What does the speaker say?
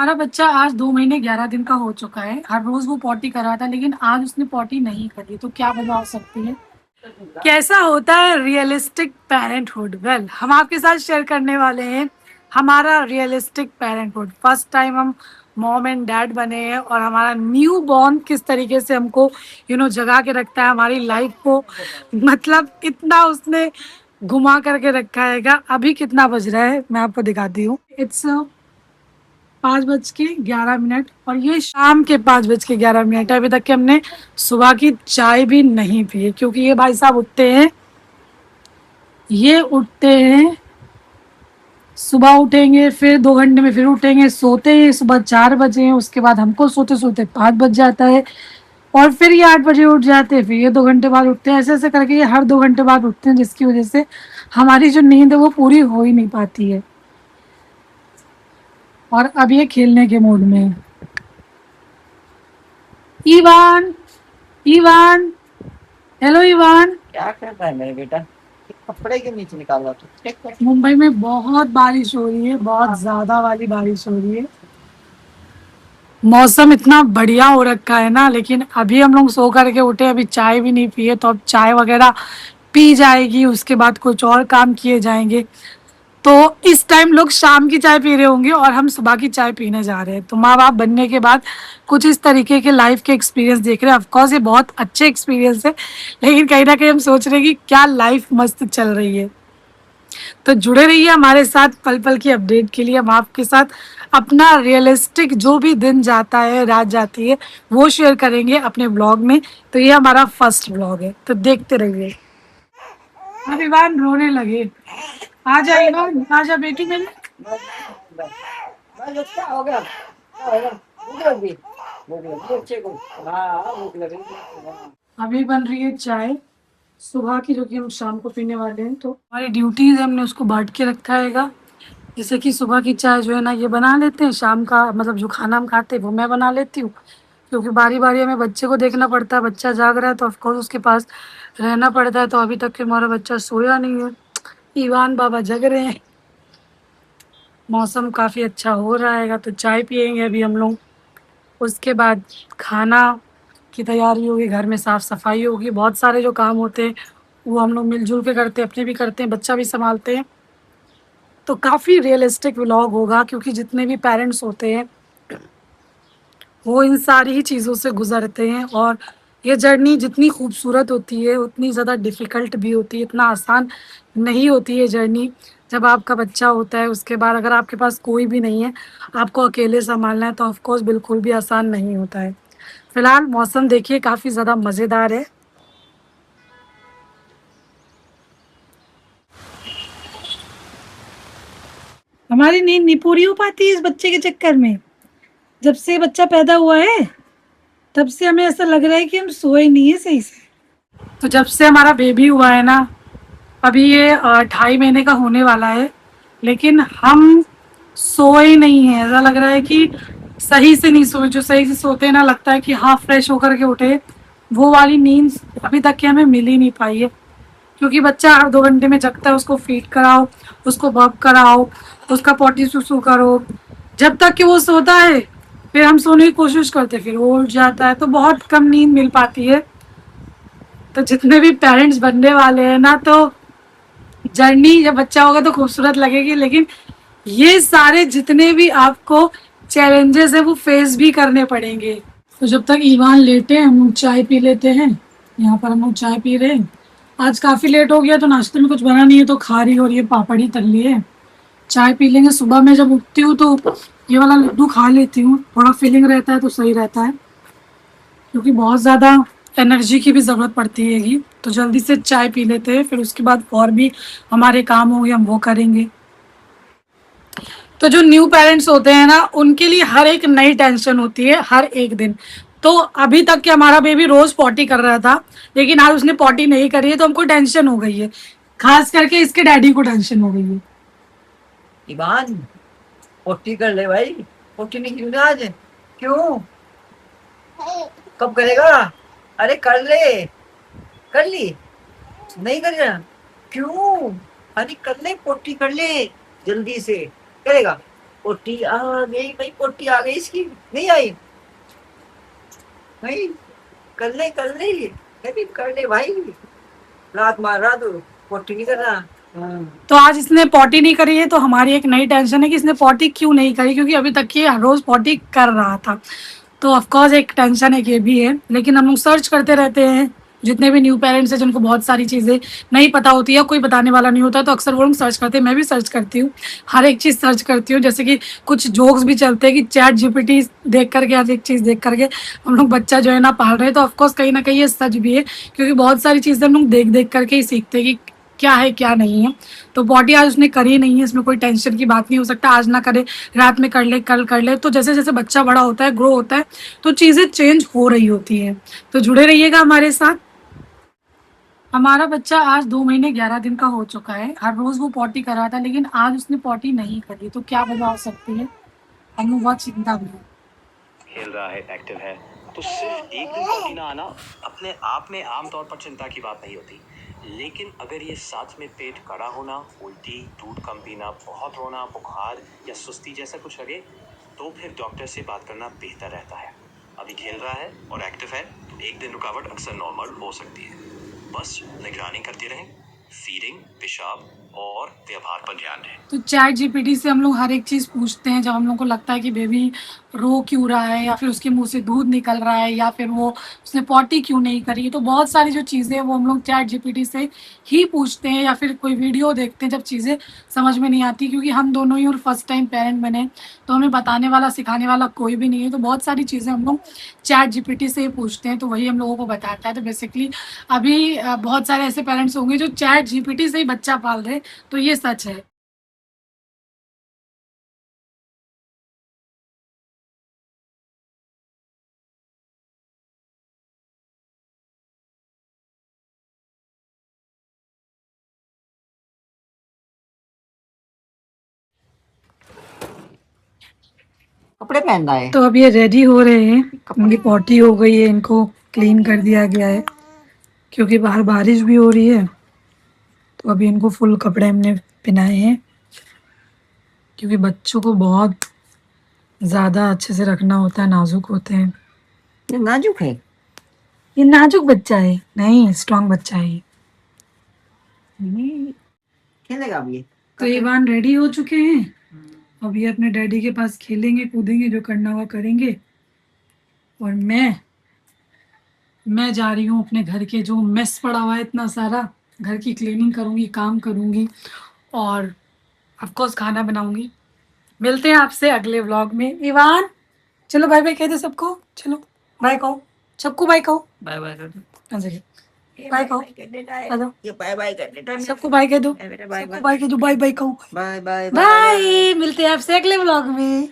हमारा बच्चा आज 2 महीने 11 दिन का हो चुका है। हर रोज वो पॉटी कर रहा था, लेकिन आज उसने पॉटी नहीं करी। तो क्या वजह हो सकती है? कैसा होता है रियलिस्टिक पेरेंटहुड? वेल, हम आपके साथ शेयर करने वाले हैं हमारा रियलिस्टिक पेरेंटहुड। फर्स्ट टाइम हम मॉम एंड डैड बने हैं, और हमारा न्यू बॉर्न किस तरीके से हमको जगा के रखता है हमारी लाइफ को। मतलब इतना उसने घुमा करके रखा है। अभी कितना बज रहा है मैं आपको दिखाती हूँ। इट्स 5:11, और ये शाम के 5:11 है। अभी तक के हमने सुबह की चाय भी नहीं पी है, क्योंकि ये भाई साहब उठते हैं सुबह उठेंगे, फिर 2 घंटे में फिर उठेंगे, सोते हैं सुबह 4 बजे, उसके बाद हमको सोते सोते 5 बज जाता है, और फिर ये 8 बजे उठ जाते हैं, फिर ये 2 घंटे बाद उठते हैं। ऐसे ऐसे करके ये हर 2 घंटे बाद उठते हैं, जिसकी वजह से हमारी जो नींद है वो पूरी हो ही नहीं पाती है। और अब ये खेलने के मूड में है। Evan, Evan, hello Evan. क्या कर रहा है मेरे बेटा? कपड़े के नीचे निकाला तू? मुंबई में बहुत बारिश हो रही है, बहुत ज्यादा वाली बारिश हो रही है। मौसम इतना बढ़िया हो रखा है ना, लेकिन अभी हम लोग सो करके उठे, अभी चाय भी नहीं पिए, तो अब चाय वगैरह पी जाएगी, उसके बाद कुछ और काम किए जाएंगे। तो इस टाइम लोग शाम की चाय पी रहे होंगे और हम सुबह की चाय पीने जा रहे हैं। तो माँ बाप बनने के बाद कुछ इस तरीके के लाइफ के एक्सपीरियंस देख रहे हैं। ऑफकोर्स ये बहुत अच्छे एक्सपीरियंस है, लेकिन कहीं ना कहीं हम सोच रहे हैं कि क्या लाइफ मस्त चल रही है। तो जुड़े रहिए हमारे साथ पल पल की अपडेट के लिए। हम आपके साथ अपना रियलिस्टिक जो भी दिन जाता है, रात जाती है, वो शेयर करेंगे अपने ब्लॉग में। तो ये हमारा फर्स्ट ब्लॉग है, तो देखते रहिए। अब इवान रोने लगे। आ जा इवान, आ जा बेटी मेरी। बस क्या हो गया? क्या हो गया? भूख लगी? भूख लगी बच्चे को? हाँ, भूख लगी। हाँ। अभी बन रही है चाय सुबह की, जो कि हम शाम को पीने वाले हैं। तो हमारी ड्यूटीज है, हमने उसको बांट के रखा हैगा। जैसे कि सुबह की चाय जो है ना, ये बना लेते हैं। शाम का मतलब जो खाना हम खाते हैं वो मैं बना लेती हूँ, क्योंकि बारी बारी हमें बच्चे को देखना पड़ता है। बच्चा जाग रहा है तो ऑफकोर्स उसके पास रहना पड़ता है। तो अभी तक के हमारा बच्चा सोया नहीं है, ईवान बाबा जग रहे हैं। मौसम काफ़ी अच्छा हो रहा है, तो चाय पियेंगे अभी हम लोग। उसके बाद खाना की तैयारी होगी, घर में साफ़ सफाई होगी, बहुत सारे जो काम होते हैं वो हम लोग मिलजुल के करते हैं, अपने भी करते हैं, बच्चा भी संभालते हैं। तो काफ़ी रियलिस्टिक व्लॉग होगा, क्योंकि जितने भी पेरेंट्स होते हैं वो इन सारी ही चीज़ों से गुजरते हैं। और ये जर्नी जितनी खूबसूरत होती है उतनी ज़्यादा डिफ़िकल्ट भी होती है। इतना आसान नहीं होती है जर्नी। जब आपका बच्चा होता है, उसके बाद अगर आपके पास कोई भी नहीं है, आपको अकेले संभालना है, तो ऑफ कोर्स बिल्कुल भी आसान नहीं होता है। फिलहाल मौसम देखिए काफ़ी ज़्यादा मज़ेदार है। हमारी नींद नहीं पूरी हो पाती इस बच्चे के चक्कर में। जब से बच्चा पैदा हुआ है तब से हमें ऐसा लग रहा है कि हम सोए नहीं है सही से। तो जब से हमारा बेबी हुआ है ना, अभी ये 2.5 महीने का होने वाला है, लेकिन हम सोए नहीं है। ऐसा लग रहा है कि सही से नहीं सोए। जो सही से सोते हैं ना, लगता है कि हाँ फ्रेश होकर के उठे, वो वाली नींद अभी तक के हमें मिल ही नहीं पाई है। क्योंकि बच्चा हर 2 घंटे में जगता है, उसको फीड कराओ, उसको बब कराओ, उसका पॉटी सुसु करो। जब तक कि वो सोता है फिर हम सोने की कोशिश करते, फिर वो उठ जाता है, तो बहुत कम नींद मिल पाती है। तो जितने भी पेरेंट्स बनने वाले हैं ना, तो जर्नी जब बच्चा होगा तो खूबसूरत लगेगी, लेकिन ये सारे जितने भी आपको चैलेंजेस है वो फेस भी करने पड़ेंगे। तो जब तक ईवान लेटे हम लोग चाय पी लेते हैं। यहाँ पर हम लोग चाय पी रहे हैं। आज काफ़ी लेट हो गया, तो नाश्ते में कुछ बना नहीं है, तो खारी और ये पापड़ ही तल लिए। चाय पी लेंगे। सुबह में जब उठती हूँ तो ये वाला लड्डू खा लेती हूँ, थोड़ा फीलिंग रहता है तो सही रहता है, क्योंकि बहुत ज़्यादा एनर्जी की भी ज़रूरत पड़ती हैगी। तो जल्दी से चाय पी लेते हैं, फिर उसके बाद और भी हमारे काम होंगे, हम वो करेंगे। तो जो न्यू पेरेंट्स होते हैं ना, उनके लिए हर एक नई टेंशन होती है हर एक दिन। तो अभी तक के हमारा बेबी रोज पॉटी कर रहा था, लेकिन आज उसने पॉटी नहीं करी है, तो हमको टेंशन हो गई है। खास करके इसके डैडी को टेंशन हो गई है। ईवान, पोटी कर ले भाई। पोटी नहीं की ना आज? क्यों? कब करेगा? अरे कर ले। कर ली? नहीं कर रहा? क्यों? अरे कर ले, पोटी कर ले जल्दी से। करेगा? पोटी आ गई भाई, पोटी आ गई इसकी, नहीं आई नहीं, कर ले अभी कर ले भाई, लात मार रहा तू, पोटी नहीं कर रहा। तो आज इसने पॉटी नहीं करी है, तो हमारी एक नई टेंशन है कि इसने पॉटी क्यों नहीं करी, क्योंकि अभी तक ये हर रोज पॉटी कर रहा था। तो ऑफ कोर्स एक टेंशन है कि ये भी है, लेकिन हम लोग सर्च करते रहते हैं। जितने भी न्यू पेरेंट्स हैं जिनको बहुत सारी चीज़ें नहीं पता होती है, कोई बताने वाला नहीं होता, तो अक्सर वो लोग सर्च करते हैं। मैं भी सर्च करती हूँ, हर एक चीज़ सर्च करती हूँ। जैसे कि कुछ जोक्स भी चलते हैं कि चैट जीपीटी देख करके, हर एक चीज़ देख करके हम लोग बच्चा जो है ना पाल रहे हैं। तो ऑफकोर्स कहीं ना कहीं ये सच भी है, क्योंकि बहुत सारी चीज़ें हम लोग देख देख करके ही सीखते हैं कि क्या है क्या नहीं है। तो पॉटी आज उसने करी नहीं है, इसमें कोई टेंशन की बात नहीं हो सकता। आज ना करे, रात में कर ले, कल कर ले। तो जैसे जैसे बच्चा बड़ा होता है, ग्रो होता है, तो चीज़ें चेंज हो रही होती हैं। तो जुड़े रहिएगा हमारे साथ। हमारा बच्चा आज 2 महीने 11 दिन का हो चुका है। हर रोज वो पॉटी कर रहा था, लेकिन आज उसने पॉटी नहीं करी। तो क्या वजह हो सकती है, हमें बहुत चिंता भी है। खेल रहा है, एक्टिव है, तो सिर्फ एक दिन पॉटी ना आना अपने आप में आमतौर पर चिंता की बात नहीं होती। लेकिन अगर ये साथ में पेट कड़ा होना, उल्टी, दूध कम पीना, बहुत रोना, बुखार या सुस्ती जैसा कुछ लगे, तो फिर डॉक्टर से बात करना बेहतर रहता है। अभी खेल रहा है और एक्टिव है, तो एक दिन रुकावट अक्सर नॉर्मल हो सकती है। बस निगरानी करते रहें, फीडिंग, पेशाब और व्यवहार पर ध्यान दें। तो चैट जीपीटी से हम लोग हर एक चीज़ पूछते हैं। जब हम लोग को लगता है कि बेबी रो क्यों रहा है, या फिर उसके मुंह से दूध निकल रहा है, या फिर वो उसने पॉटी क्यों नहीं करी, तो बहुत सारी जो चीज़ें हैं वो हम लोग चैट जीपीटी से ही पूछते हैं। या फिर कोई वीडियो देखते हैं जब चीज़ें समझ में नहीं आती, क्योंकि हम दोनों ही और फर्स्ट टाइम पेरेंट बने, तो हमें बताने वाला सिखाने वाला कोई भी नहीं है। तो बहुत सारी चीज़ें हम लोग चैट जीपीटी से ही पूछते हैं, तो वही हम लोगों को बताता है। तो बेसिकली अभी बहुत सारे ऐसे पेरेंट्स होंगे जो चैट जीपीटी से ही बच्चा पाल रहे हैं, तो ये सच है। कपड़े पहन रहा है। तो अब ये रेडी हो रहे हैं, उनकी पॉटी हो गई है, इनको क्लीन कर दिया गया है, क्योंकि बाहर बारिश भी हो रही है। तो अभी इनको फुल कपड़े हमने पहनाए हैं, क्योंकि बच्चों को बहुत ज़्यादा अच्छे से रखना होता है, नाजुक होते हैं। ये नाजुक है, ये नाजुक बच्चा है, नहीं स्ट्रांग बच्चा है। खेलेगा अब ये। तो इवान रेडी हो चुके हैं, अब ये अपने डैडी के पास खेलेंगे कूदेंगे, जो करना हुआ करेंगे। और मैं जा रही हूँ अपने घर के जो मेस पड़ा हुआ है इतना सारा, घर की क्लीनिंग करूँगी, काम करूँगी और ऑफ कोर्स खाना बनाऊँगी। मिलते हैं आपसे अगले व्लॉग में। इवान चलो बाय बाय कह दो सबको, चलो बाय कहो, सबको बाय कहो, बाय बाय कर दो, बाय कहो, हेलो ये बाय बाय कर देता है। सबको बाय कह दो, बेटा बाय सबको बाय कह दो, बाय बाय कहो, बाय बाय बाय। मिलते हैं आपसे अगले व्लॉग में।